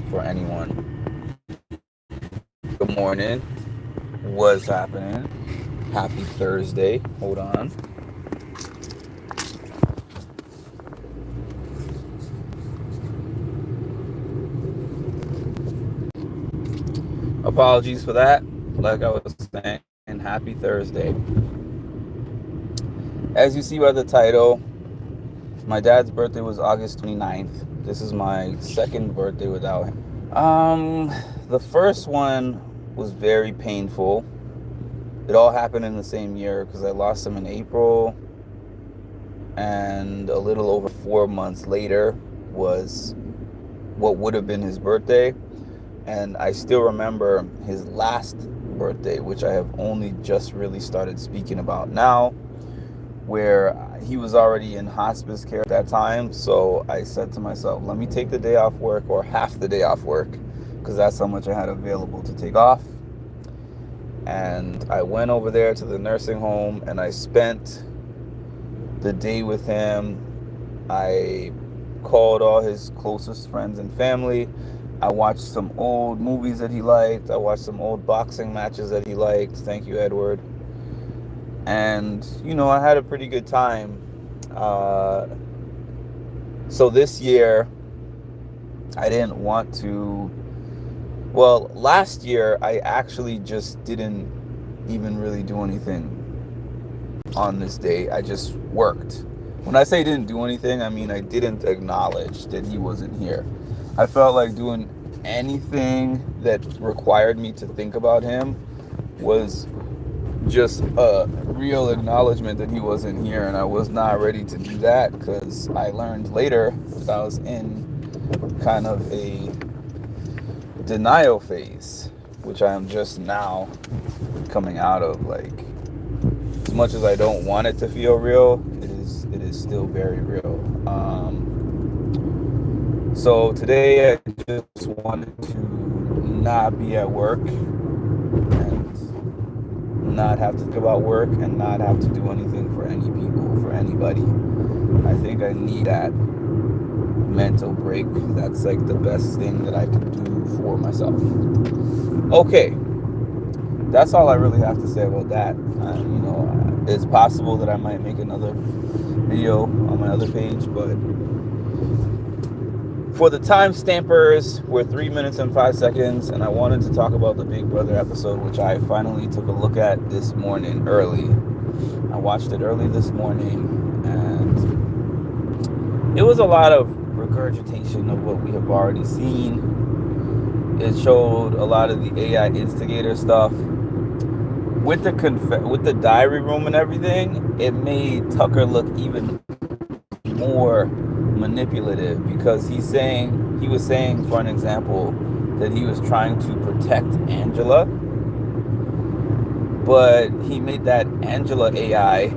for anyone. Good morning. What's happening? Happy Thursday. Hold on. Apologies for that. Like I was saying, happy Thursday. As you see by the title, my dad's birthday was August 29th. This is my second birthday without him. The first one was very painful. It all happened in the same year because I lost him in April, and a little over 4 months later was what would have been his birthday. And I still remember his last birthday, which I have only just really started speaking about now, where he was already in hospice care at that time. So I said to myself, let me take the day off work, or half the day off work, because that's how much I had available to take off. And I went over there to the nursing home and I spent the day with him. I called all his closest friends and family. I watched some old movies that he liked. I watched some old boxing matches that he liked. Thank you, Edward. And, I had a pretty good time. So this year, I didn't want to. Well, last year, I actually just didn't even really do anything on this day. I just worked. When I say didn't do anything, I mean I didn't acknowledge that he wasn't here. I felt like doing anything that required me to think about him was just a real acknowledgement that he wasn't here, and I was not ready to do that because I learned later that I was in kind of a denial phase, which I am just now coming out of. Like, as much as I don't want it to feel real, it is still very real. So today I just wanted to not be at work and not have to think about work and not have to do anything for any people, for anybody. I think I need that mental break. That's like the best thing that I can do for myself. Okay, that's all I really have to say about that. It's possible that I might make another video on my other page, but for the time stampers, we're 3 minutes and 5 seconds, and I wanted to talk about the Big Brother episode, which I finally took a look at this morning early. I watched it early this morning, and it was a lot of regurgitation of what we have already seen. It showed a lot of the AI instigator stuff. With the diary room and everything, it made Tucker look even more manipulative, because he was saying, for an example, that he was trying to protect Angela, but he made that Angela AI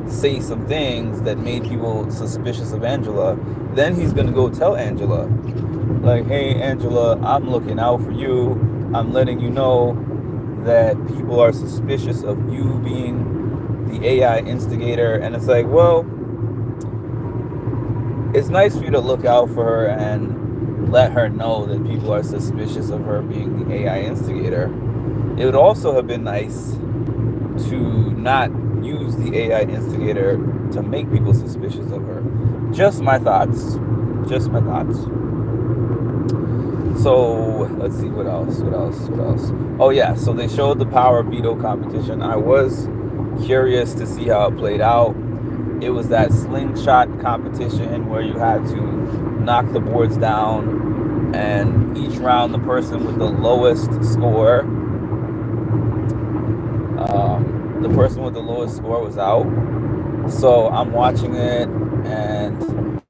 say some things that made people suspicious of Angela. Then he's gonna go tell Angela, like, hey Angela, I'm looking out for you. I'm letting you know that people are suspicious of you being the AI instigator. And it's like, well, it's nice for you to look out for her and let her know that people are suspicious of her being the AI instigator. It would also have been nice to not use the AI instigator to make people suspicious of her. Just my thoughts. So let's see, what else? Oh yeah, so they showed the power veto competition. I was curious to see how it played out. It was that slingshot competition where you had to knock the boards down, and each round the person with the lowest score, was out. So I'm watching it, and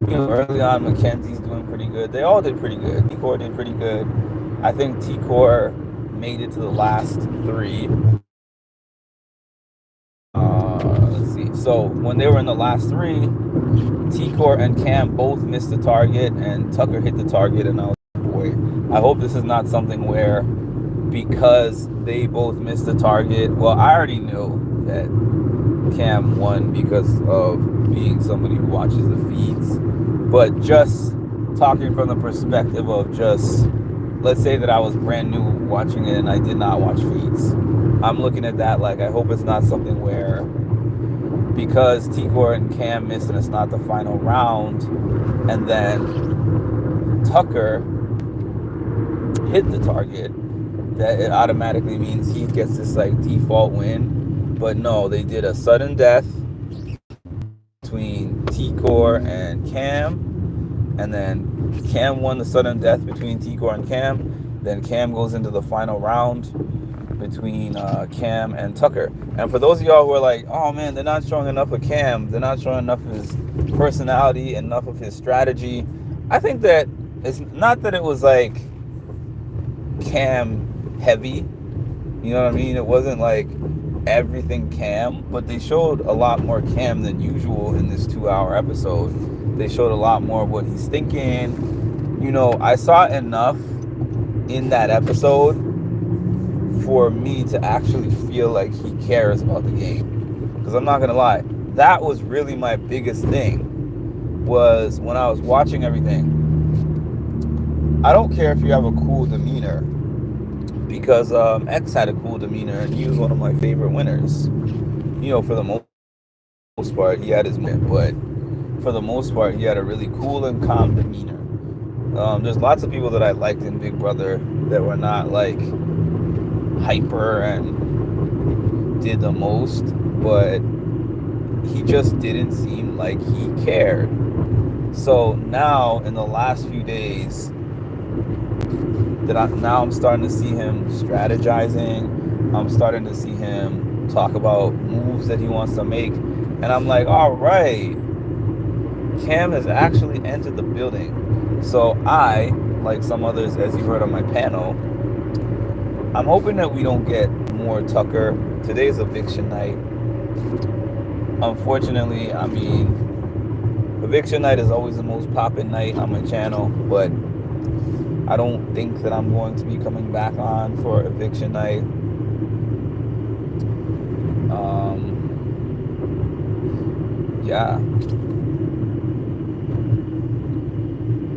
early on Mackenzie's doing pretty good. They all did pretty good. T-Core did pretty good. I think T-Core made it to the last three. Let's see. So when they were in the last three, T-Core and Cam both missed the target, and Tucker hit the target. And I was like, boy, I hope this is not something where, because they both missed the target. Well, I already knew that Cam won because of being somebody who watches the feeds, but just talking from the perspective of just, let's say that I was brand new watching it and I did not watch feeds. I'm looking at that like I hope it's not something where because Tikor and Cam missed and it's not the final round, and then Tucker hit the target, that it automatically means he gets this like default win. But no, they did a sudden death between Tikor and Cam, and then Cam won the sudden death between Tikor and Cam. Then Cam goes into the final round between Cam and Tucker. And for those of y'all who are like, oh man, they're not showing enough of Cam, they're not showing enough of his personality, enough of his strategy. I think that it's not that it was like Cam heavy, you know what I mean? It wasn't like everything Cam, but they showed a lot more Cam than usual in this 2-hour episode. They showed a lot more of what he's thinking. You know, I saw enough in that episode for me to actually feel like he cares about the game. Because I'm not gonna lie, that was really my biggest thing, was when I was watching everything. I don't care if you have a cool demeanor, because X had a cool demeanor and he was one of my favorite winners. You know, for the most part, he had his moment, but for the most part, he had a really cool and calm demeanor. There's lots of people that I liked in Big Brother that were not like hyper and did the most, but he just didn't seem like he cared. So now in the last few days now I'm starting to see him strategizing. I'm starting to see him talk about moves that he wants to make, and I'm like, all right, Cam has actually entered the building. So I, like some others, as you heard on my panel, I'm hoping that we don't get more Tucker. Today's eviction night. Unfortunately, I mean, eviction night is always the most poppin' night on my channel, but I don't think that I'm going to be coming back on for eviction night. Yeah.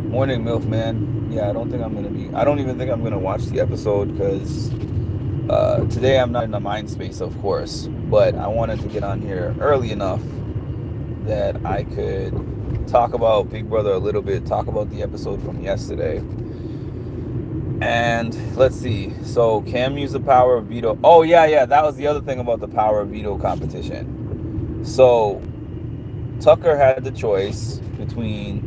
Morning MILF, man. Yeah, I don't even think I'm gonna watch the episode, because today I'm not in the mind space, of course, but I wanted to get on here early enough that I could talk about Big Brother a little bit, talk about the episode from yesterday. And let's see. So Cam used the power of veto. Oh yeah, that was the other thing about the power of veto competition. So Tucker had the choice between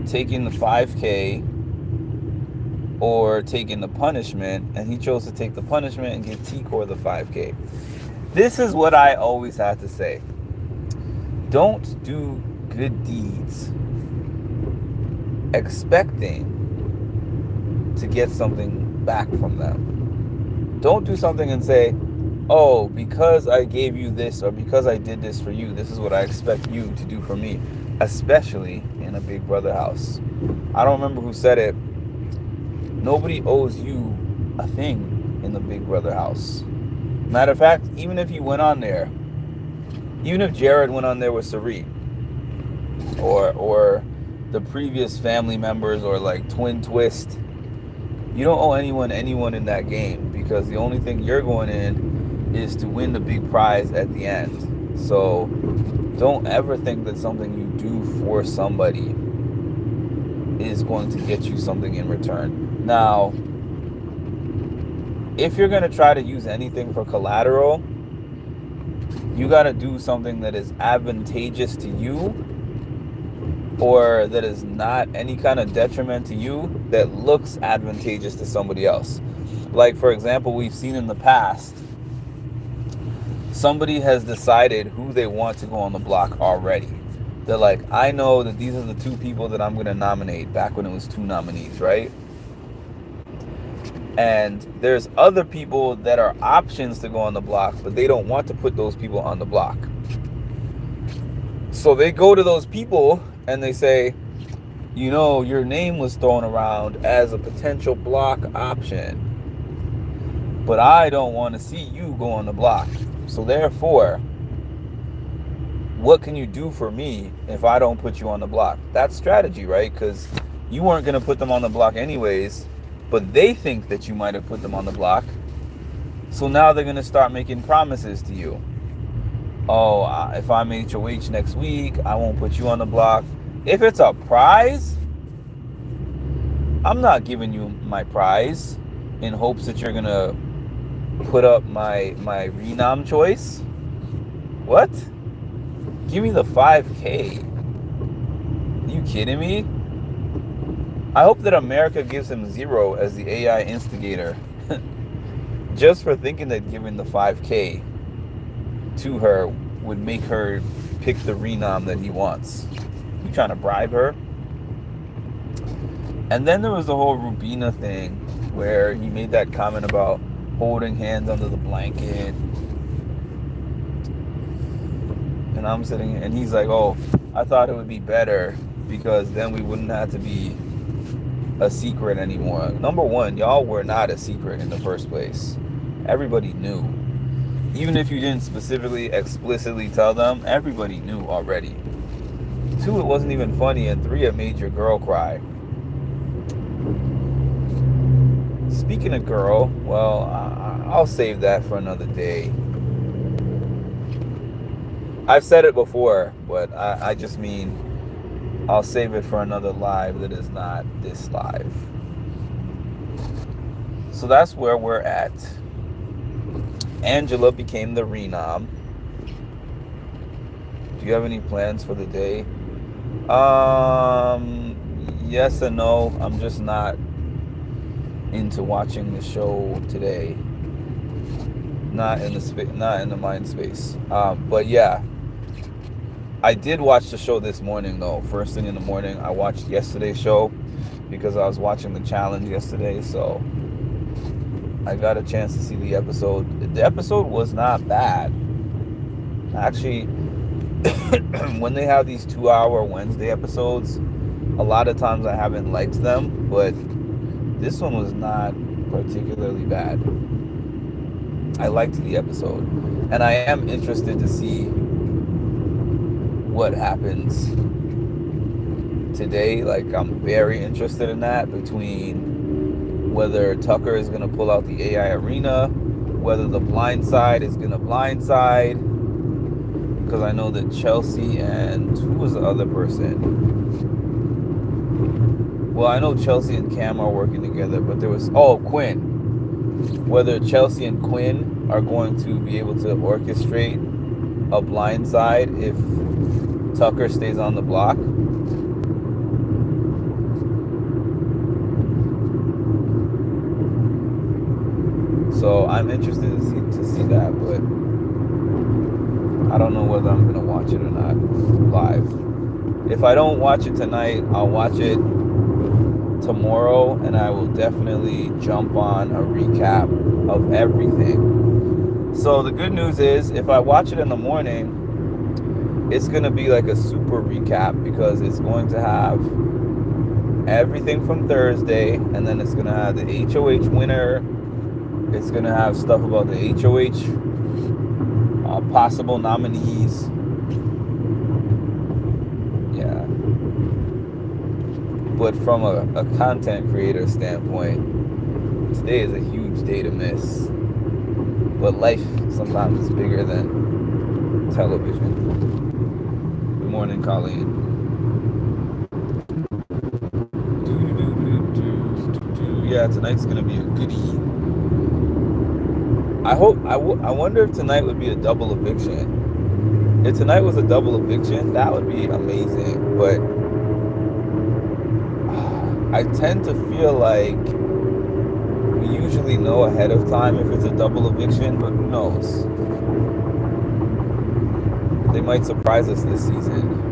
taking the 5K or taking the punishment, and he chose to take the punishment and give Tikor the 5K. This is what I always have to say. Don't do good deeds expecting to get something back from them. Don't do something and say, oh, because I gave you this, or because I did this for you, this is what I expect you to do for me, especially in a Big Brother house. I don't remember who said it. Nobody owes you a thing in the Big Brother house. Matter of fact, even if you went on there, even if Jared went on there with Sari, or the previous family members, or like Twin Twist, you don't owe anyone in that game, because the only thing you're going in is to win the big prize at the end. So don't ever think that something you do for somebody is going to get you something in return. Now, if you're going to try to use anything for collateral, you got to do something that is advantageous to you, or that is not any kind of detriment to you, that looks advantageous to somebody else. Like, for example, we've seen in the past, somebody has decided who they want to go on the block already. They're like, I know that these are the 2 people that I'm going to nominate, back when it was 2 nominees, right? And there's other people that are options to go on the block, but they don't want to put those people on the block. So they go to those people and they say, you know, your name was thrown around as a potential block option, but I don't want to see you go on the block. So therefore, what can you do for me if I don't put you on the block? That's strategy, right? Because You weren't going to put them on the block anyways, but they think that you might have put them on the block. So now they're going to start making promises to you. Oh, if I'm HOH next week, I won't put you on the block. If it's a prize, I'm not giving you my prize in hopes that you're going to put up my renom choice. What? Give me the 5K. Are you kidding me? I hope that America gives him 0 as the AI instigator. Just for thinking that giving the 5K to her would make her pick the renom that he wants. You trying to bribe her? And then there was the whole Rubina thing where he made that comment about holding hands under the blanket. And I'm sitting and he's like, oh, I thought it would be better because then we wouldn't have to be a secret anymore. Number one, y'all were not a secret in the first place. Everybody knew. Even if you didn't specifically, explicitly tell them, everybody knew already. 2, it wasn't even funny. And 3, it made your girl cry. Speaking of girl, well, I'll save that for another day. I've said it before, but I just mean I'll save it for another live that is not this live. So that's where we're at. Angela became the renom. Do you have any plans for the day? Yes and no. I'm just not into watching the show today. Not in the mind space. But yeah, I did watch the show this morning though. First thing in the morning, I watched yesterday's show because I was watching the challenge yesterday. So I got a chance to see the episode. The episode was not bad. Actually, when they have these 2-hour Wednesday episodes, a lot of times I haven't liked them, but this one was not particularly bad. I liked the episode. And I am interested to see what happens today. Like, I'm very interested in that, between whether Tucker is going to pull out the AI arena, whether the blind side is going to blindside. Because I know that Chelsea and who was the other person? Well, I know Chelsea and Cam are working together, but there was Quinn. Whether Chelsea and Quinn are going to be able to orchestrate a blindside if Tucker stays on the block. So I'm interested to see that, but I don't know whether I'm gonna watch it or not live. If I don't watch it tonight, I'll watch it tomorrow, and I will definitely jump on a recap of everything. So the good news is, if I watch it in the morning, it's gonna be like a super recap because it's going to have everything from Thursday, and then it's gonna have the HOH winner. It's gonna have stuff about the HOH possible nominees. Yeah. But from a content creator standpoint, today is a huge day to miss. But life sometimes is bigger than television. Good morning, Colleen. Yeah, tonight's gonna be a goodie. I wonder if tonight would be a double eviction. If tonight was a double eviction, that would be amazing. But I tend to feel like we usually know ahead of time if it's a double eviction, but who knows? They might surprise us this season.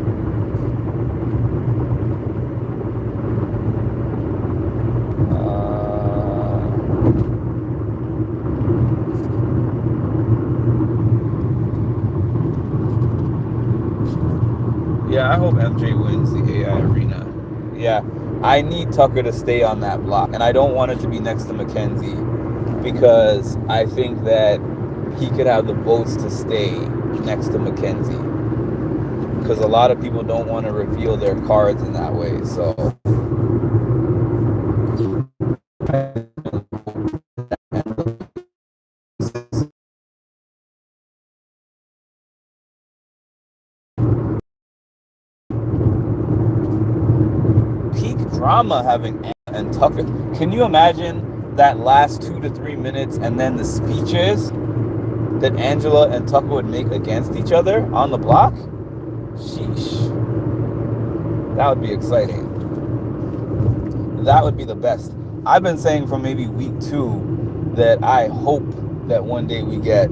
Yeah, I hope MJ wins the AI arena. Yeah, I need Tucker to stay on that block, and I don't want it to be next to Mackenzie because I think that he could have the votes to stay next to Mackenzie because a lot of people don't want to reveal their cards in that way. So Peak drama having Anna and Tucker. Can you imagine that last 2 to 3 minutes and then the speeches that Angela and Tucker would make against each other on the block? Sheesh. That would be exciting. That would be the best. I've been saying from maybe week 2 that I hope that one day we get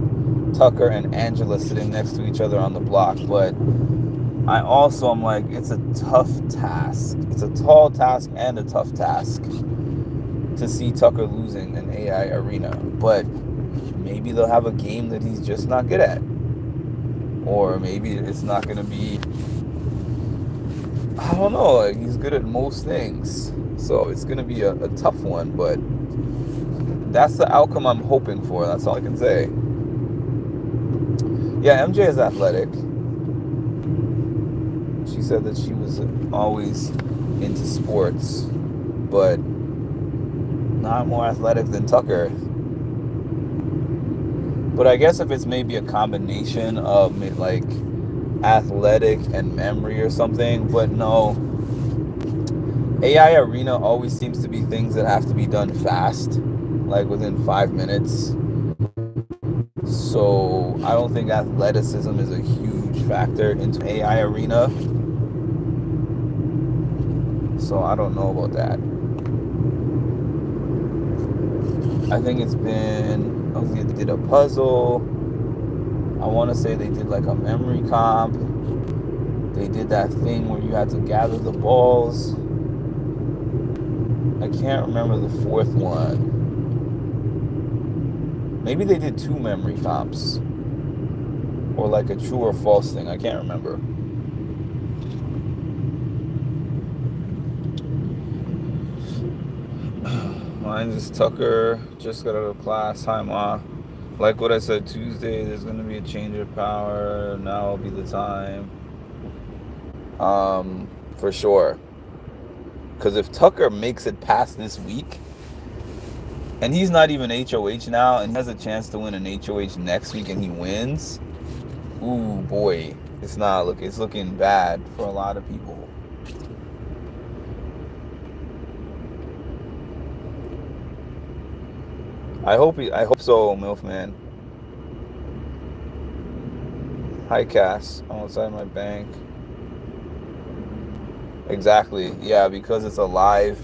Tucker and Angela sitting next to each other on the block, but I also am like, it's a tough task. It's a tall task and a tough task to see Tucker losing an AI arena. But maybe they'll have a game that he's just not good at. Or maybe it's not going to be, I don't know, like he's good at most things. So it's going to be a tough one, but that's the outcome I'm hoping for. That's all I can say. Yeah, MJ is athletic. She said that she was always into sports, but not more athletic than Tucker. But I guess if it's maybe a combination of like athletic and memory or something, but no. AI Arena always seems to be things that have to be done fast, like within 5 minutes. So I don't think athleticism is a huge factor into AI Arena. So I don't know about that. I think it's been, I think they did a puzzle. I want to say they did like a memory comp. They did that thing where you had to gather the balls. I can't remember the fourth one. Maybe they did 2 memory comps. Or like a true or false thing. I can't remember. Mine's is Tucker. Just got out of class. Hi, Ma. Like what I said, Tuesday, there's going to be a change of power. Now will be the time. For sure. Because if Tucker makes it past this week, and he's not even HOH now, and he has a chance to win an HOH next week, and he wins, ooh boy, it's looking bad for a lot of people. I hope so, Milfman. Hi, Cass. I'm outside my bank. Exactly. Yeah, because it's a live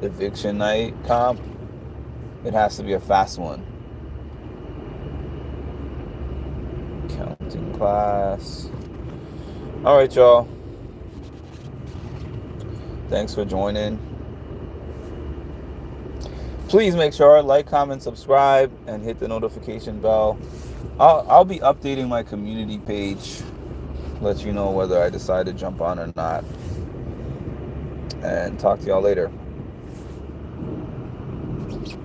eviction night comp, it has to be a fast one. Counting class. All right, y'all. Thanks for joining. Please make sure like, comment, subscribe, and hit the notification bell. I'll be updating my community page, let you know whether I decide to jump on or not. And talk to y'all later.